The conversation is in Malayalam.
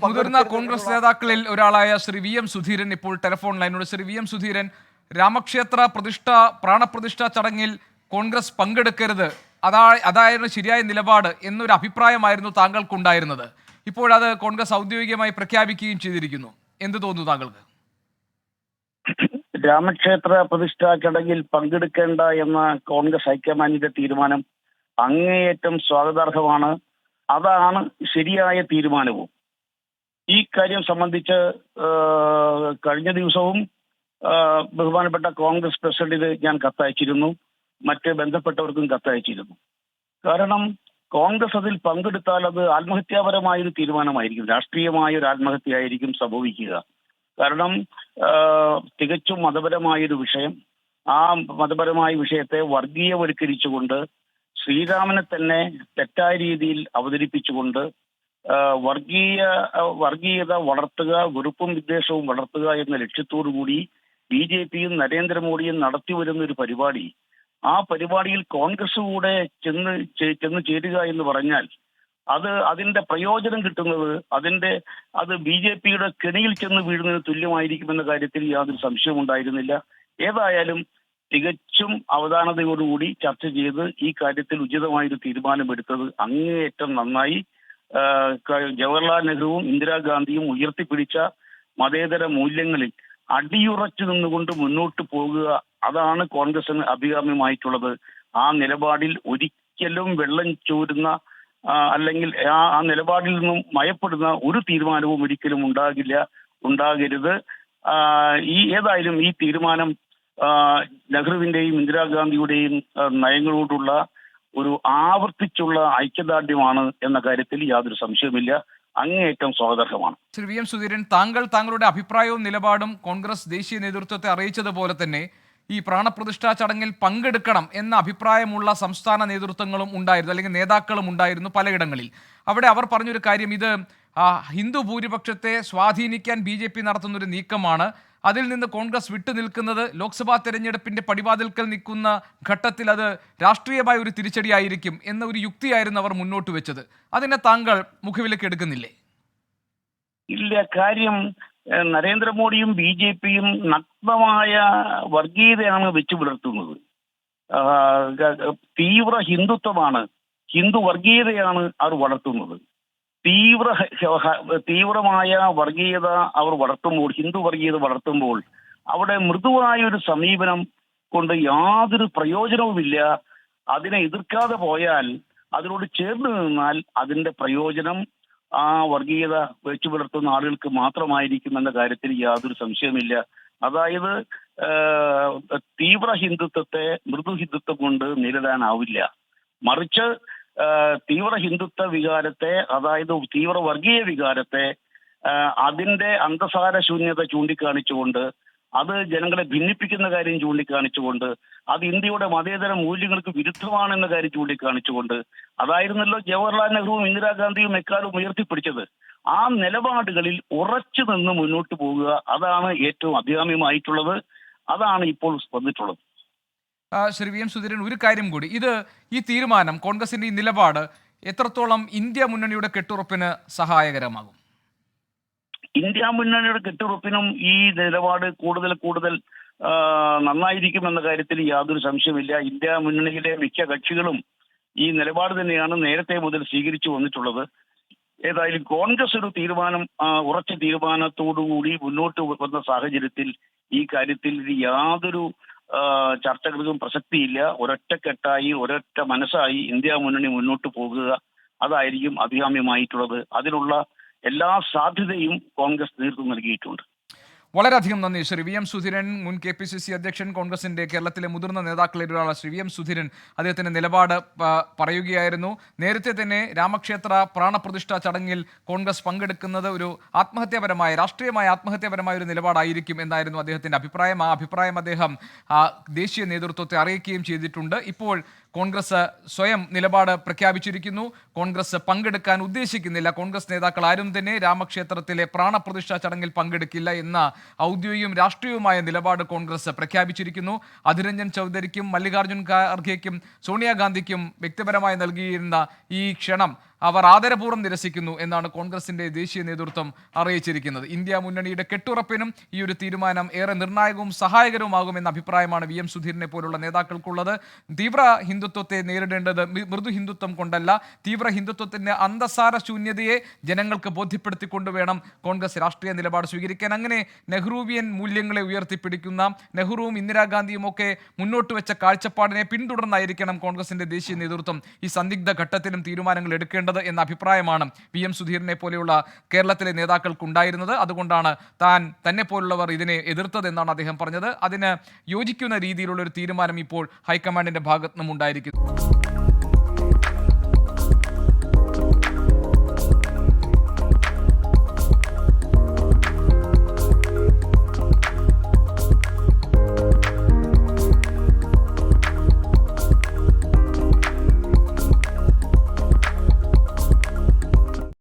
മുതിർന്ന കോൺഗ്രസ് നേതാക്കളിൽ ഒരാളായ ശ്രീ വി എം സുധീരൻ ഇപ്പോൾ ടെലിഫോൺ ലൈനോട്. ശ്രീ വി എം സുധീരൻ, രാമക്ഷേത്ര പ്രാണപ്രതിഷ്ഠ ചടങ്ങിൽ കോൺഗ്രസ് പങ്കെടുക്കരുത്, അതായിരുന്നു ശരിയായ നിലപാട് എന്നൊരു അഭിപ്രായമായിരുന്നു താങ്കൾക്കുണ്ടായിരുന്നത്. ഇപ്പോഴത് കോൺഗ്രസ് ഔദ്യോഗികമായി പ്രഖ്യാപിക്കുകയും ചെയ്തിരിക്കുന്നു. എന്ത് തോന്നുന്നു താങ്കൾക്ക്? രാമക്ഷേത്ര പ്രതിഷ്ഠാ ചടങ്ങിൽ പങ്കെടുക്കേണ്ട എന്ന കോൺഗ്രസ് ഹൈക്കമാൻഡിന്റെ തീരുമാനം അങ്ങേയറ്റം സ്വാഗതാർഹമാണ്. അതാണ് ശരിയായ തീരുമാനവും. ഈ കാര്യം സംബന്ധിച്ച് കഴിഞ്ഞ ദിവസവും ബഹുമാനപ്പെട്ട കോൺഗ്രസ് പ്രസിഡന്റിന് ഞാൻ കത്തയച്ചിരുന്നു, മറ്റ് ബന്ധപ്പെട്ടവർക്കും കത്തയച്ചിരുന്നു. കാരണം കോൺഗ്രസ് അതിൽ പങ്കെടുത്താൽ അത് ആത്മഹത്യാപരമായൊരു തീരുമാനമായിരിക്കും, രാഷ്ട്രീയമായ ഒരു ആത്മഹത്യയായിരിക്കും സംഭവിക്കുക. കാരണം തികച്ചും മതപരമായൊരു വിഷയം, ആ മതപരമായ വിഷയത്തെ വർഗീയവൽക്കരിച്ചുകൊണ്ട് ശ്രീരാമനെ തന്നെ തെറ്റായ രീതിയിൽ അവതരിപ്പിച്ചുകൊണ്ട് വർഗീയത വളർത്തുക, വെറുപ്പും വിദ്വേഷവും വളർത്തുക എന്ന ലക്ഷ്യത്തോടു കൂടി BJPയും നരേന്ദ്രമോദിയും നടത്തി വരുന്ന ഒരു പരിപാടി, ആ പരിപാടിയിൽ കോൺഗ്രസ് കൂടെ ചെന്ന് ചേരുക എന്ന് പറഞ്ഞാൽ അതിന്റെ പ്രയോജനം കിട്ടുന്നത് അത് BJPയുടെ കെണിയിൽ ചെന്ന് വീഴുന്നതിന് തുല്യമായിരിക്കുമെന്ന കാര്യത്തിൽ യാതൊരു സംശയവും ഉണ്ടായിരുന്നില്ല. ഏതായാലും തികച്ചും അവധാനതയോടുകൂടി ചർച്ച ചെയ്ത് ഈ കാര്യത്തിൽ ഉചിതമായൊരു തീരുമാനമെടുത്തത് അങ്ങേയറ്റം നന്നായി. ജവഹർലാൽ നെഹ്റുവും ഇന്ദിരാഗാന്ധിയും ഉയർത്തിപ്പിടിച്ച മതേതര മൂല്യങ്ങളിൽ അടിയുറച്ചു നിന്നുകൊണ്ട് മുന്നോട്ട് പോകുക, അതാണ് കോൺഗ്രസിന് അഭികാമ്യമായിട്ടുള്ളത്. ആ നിലപാടിൽ ഒരിക്കലും വെള്ളം ചോരുന്ന അല്ലെങ്കിൽ ആ നിലപാടിൽ നിന്നും മയപ്പെടുന്ന ഒരു തീരുമാനവും ഒരിക്കലും ഉണ്ടാകരുത്. ഏതായാലും ഈ തീരുമാനം നെഹ്റുവിന്റെയും ഇന്ദിരാഗാന്ധിയുടെയും നയങ്ങളോടുള്ള ഒരു ആവർത്തിച്ചുള്ള ഐക്യദാർഢ്യമാണ് എന്ന കാര്യത്തിൽ യാതൊരു സംശയവുമില്ല. അങ്ങേയറ്റം സ്വാഗതാർഹമാണ്. ശ്രീ വി എം സുധീരൻ, താങ്കളുടെ അഭിപ്രായവും നിലപാടും കോൺഗ്രസ് ദേശീയ നേതൃത്വത്തെ അറിയിച്ചതുപോലെ തന്നെ ഈ പ്രാണപ്രതിഷ്ഠാ ചടങ്ങിൽ പങ്കെടുക്കണം എന്ന അഭിപ്രായമുള്ള സംസ്ഥാന നേതൃത്വങ്ങളും ഉണ്ടായിരുന്നു, അല്ലെങ്കിൽ നേതാക്കളും ഉണ്ടായിരുന്നു പലയിടങ്ങളിൽ. അവിടെ അവർ പറഞ്ഞൊരു കാര്യം, ഇത് ഹിന്ദു ഭൂരിപക്ഷത്തെ സ്വാധീനിക്കാൻ BJP നടത്തുന്നൊരു നീക്കമാണ്, അതിൽ നിന്ന് കോൺഗ്രസ് വിട്ടുനിൽക്കുന്നത് ലോക്സഭാ തെരഞ്ഞെടുപ്പിന്റെ പടിവാതിൽക്കൽ നിൽക്കുന്ന ഘട്ടത്തിൽ അത് രാഷ്ട്രീയമായ ഒരു തിരിച്ചടിയായിരിക്കും എന്ന ഒരു യുക്തിയായിരുന്നു അവർ മുന്നോട്ട് വെച്ചത്. അതിനെ താങ്കൾ മുഖവിലേക്ക് എടുക്കുന്നില്ലേ? ഇല്ല. കാര്യം നരേന്ദ്രമോദിയും BJPയും നഗ്നമായ വർഗീയതയാണ് വെച്ചു പുലർത്തുന്നത്. തീവ്ര ഹിന്ദുത്വമാണ്, ഹിന്ദു വർഗീയതയാണ് അവർ വളർത്തുന്നത്. തീവ്രമായ വർഗീയത അവർ വളർത്തുമ്പോൾ, ഹിന്ദു വർഗീയത വളർത്തുമ്പോൾ അവിടെ മൃദുവായ ഒരു സമീപനം കൊണ്ട് യാതൊരു പ്രയോജനവുമില്ല. അതിനെ എതിർക്കാതെ പോയാൽ, അതിനോട് ചേർന്ന് നിന്നാൽ അതിന്റെ പ്രയോജനം ആ വർഗീയത വെച്ചു പുലർത്തുന്ന ആളുകൾക്ക് മാത്രമായിരിക്കും എന്ന കാര്യത്തിൽ യാതൊരു സംശയമില്ല. അതായത് തീവ്ര ഹിന്ദുത്വത്തെ മൃദു ഹിന്ദുത്വം കൊണ്ട് നേരിടാനാവില്ല. മറിച്ച് തീവ്ര ഹിന്ദുത്വ വികാരത്തെ, അതായത് തീവ്ര വർഗീയ വികാരത്തെ, അതിന്റെ അന്തസാര ശൂന്യത ചൂണ്ടിക്കാണിച്ചുകൊണ്ട്, അത് ജനങ്ങളെ ഭിന്നിപ്പിക്കുന്ന കാര്യം ചൂണ്ടിക്കാണിച്ചുകൊണ്ട്, അത് ഇന്ത്യയുടെ മതേതര മൂല്യങ്ങൾക്ക് വിരുദ്ധമാണെന്ന കാര്യം ചൂണ്ടിക്കാണിച്ചുകൊണ്ട്, അതായിരുന്നല്ലോ ജവഹർലാൽ നെഹ്റുവും ഇന്ദിരാഗാന്ധിയും എക്കാലവും ഉയർത്തിപ്പിടിച്ചത്. ആ നിലപാടുകളിൽ ഉറച്ചു നിന്ന് മുന്നോട്ട് പോകുക, അതാണ് ഏറ്റവും അഭികാമ്യമായിട്ടുള്ളത്. അതാണ് ഇപ്പോൾ വന്നിട്ടുള്ളത്. ശ്രീ വി എം സുധീരൻ, ഒരു കാര്യം കൂടി, ഈ തീരുമാനം, കോൺഗ്രസിന്റെ ഈ നിലപാട് എത്രത്തോളം ഇന്ത്യ മുന്നണിയുടെ കെട്ടുറപ്പിന് സഹായകരമാകും? ഇന്ത്യ മുന്നണിയുടെ കെട്ടുറപ്പിനും ഈ നിലപാട് കൂടുതൽ നന്നായിരിക്കുമെന്ന കാര്യത്തിൽ യാതൊരു സംശയമില്ല. ഇന്ത്യ മുന്നണിയിലെ മിക്ക കക്ഷികളും ഈ നിലപാട് തന്നെയാണ് നേരത്തെ മുതൽ സ്വീകരിച്ചു വന്നിട്ടുള്ളത്. ഏതായാലും കോൺഗ്രസ് ഒരു ഉറച്ച തീരുമാനത്തോടുകൂടി മുന്നോട്ട് വന്ന സാഹചര്യത്തിൽ ഈ കാര്യത്തിൽ യാതൊരു ചർച്ചകൾക്കും പ്രസക്തിയില്ല. ഒരൊറ്റക്കെട്ടായി, ഒരൊറ്റ മനസ്സായി ഇന്ത്യ മുന്നണി മുന്നോട്ട് പോകുക, അതായിരിക്കും അഭികാമ്യമായിട്ടുള്ളത്. അതിനുള്ള എല്ലാ സാധ്യതയും കോൺഗ്രസ് നേതൃത്വം നൽകിയിട്ടുണ്ട്. വളരെയധികം നന്ദി ശ്രീ വി എം സുധീരൻ, മുൻ KPCC അധ്യക്ഷൻ, കോൺഗ്രസിന്റെ കേരളത്തിലെ മുതിർന്ന നേതാക്കളിൽ ഒരാളാണ് ശ്രീ വി എം സുധീരൻ. അദ്ദേഹത്തിന്റെ നിലപാട് പറയുകയായിരുന്നു. നേരത്തെ തന്നെ രാമക്ഷേത്ര പ്രാണപ്രതിഷ്ഠാ ചടങ്ങിൽ കോൺഗ്രസ് പങ്കെടുക്കുന്നത് ഒരു രാഷ്ട്രീയമായ ആത്മഹത്യാപരമായ ഒരു നിലപാടായിരിക്കും എന്നായിരുന്നു അദ്ദേഹത്തിന്റെ അഭിപ്രായം. ആ അഭിപ്രായം അദ്ദേഹം ദേശീയ നേതൃത്വത്തെ അറിയിക്കുകയും ചെയ്തിട്ടുണ്ട്. ഇപ്പോൾ കോൺഗ്രസ് സ്വയം നിലപാട് പ്രഖ്യാപിച്ചിരിക്കുന്നു. കോൺഗ്രസ് പങ്കെടുക്കാൻ ഉദ്ദേശിക്കുന്നില്ല. കോൺഗ്രസ് നേതാക്കൾ ആരും തന്നെ രാമക്ഷേത്രത്തിലെ പ്രാണപ്രതിഷ്ഠാ ചടങ്ങിൽ പങ്കെടുക്കില്ല എന്ന ഔദ്യോഗികവും രാഷ്ട്രീയവുമായ നിലപാട് കോൺഗ്രസ് പ്രഖ്യാപിച്ചിരിക്കുന്നു. അധിർ രഞ്ജൻ ചൗധരിക്കും മല്ലികാർജ്ജുൻ ഖാർഗെയ്ക്കും സോണിയാഗാന്ധിക്കും വ്യക്തിപരമായി നൽകിയിരുന്ന ഈ ക്ഷണം അവർ ആദരപൂർവ്വം നിരസിക്കുന്നു എന്നാണ് കോൺഗ്രസിന്റെ ദേശീയ നേതൃത്വം അറിയിച്ചിരിക്കുന്നത്. ഇന്ത്യ മുന്നണിയുടെ കെട്ടുറപ്പിനും ഈ ഒരു തീരുമാനം ഏറെ നിർണായകവും സഹായകരവുമാകുമെന്ന അഭിപ്രായമാണ് വി എം സുധീരനെ പോലുള്ള നേതാക്കൾക്കുള്ളത്. തീവ്ര ഹിന്ദുത്വത്തെ നേരിടേണ്ടത് മൃദു ഹിന്ദുത്വം കൊണ്ടല്ല, തീവ്ര ഹിന്ദുത്വത്തിന്റെ അന്തസാര ശൂന്യതയെ ജനങ്ങൾക്ക് ബോധ്യപ്പെടുത്തിക്കൊണ്ട് വേണം കോൺഗ്രസ് രാഷ്ട്രീയ നിലപാട് സ്വീകരിക്കാൻ. അങ്ങനെ നെഹ്റുവിയൻ മൂല്യങ്ങളെ ഉയർത്തിപ്പിടിക്കുന്ന നെഹ്റുവും ഇന്ദിരാഗാന്ധിയും ഒക്കെ മുന്നോട്ട് വെച്ച കാഴ്ചപ്പാടിനെ പിന്തുടർന്നായിരിക്കണം കോൺഗ്രസിന്റെ ദേശീയ നേതൃത്വം ഈ സന്ദിഗ്ധ ഘട്ടത്തിലും തീരുമാനങ്ങൾ എടുക്കേണ്ടത് എന്ന അഭിപ്രായമാണ് വി എം സുധീരനെ പോലെയുള്ള കേരളത്തിലെ നേതാക്കൾക്കുണ്ടായിരുന്നത്. അതുകൊണ്ടാണ് തന്നെ പോലുള്ളവർ ഇതിനെ എതിർത്തതെന്നാണ് അദ്ദേഹം പറഞ്ഞത്. അതിന് യോജിക്കുന്ന രീതിയിലുള്ള ഒരു തീരുമാനം ഇപ്പോൾ ഹൈക്കമാൻഡിന്റെ ഭാഗത്തു നിന്നും ഉണ്ടായിരിക്കുന്നു.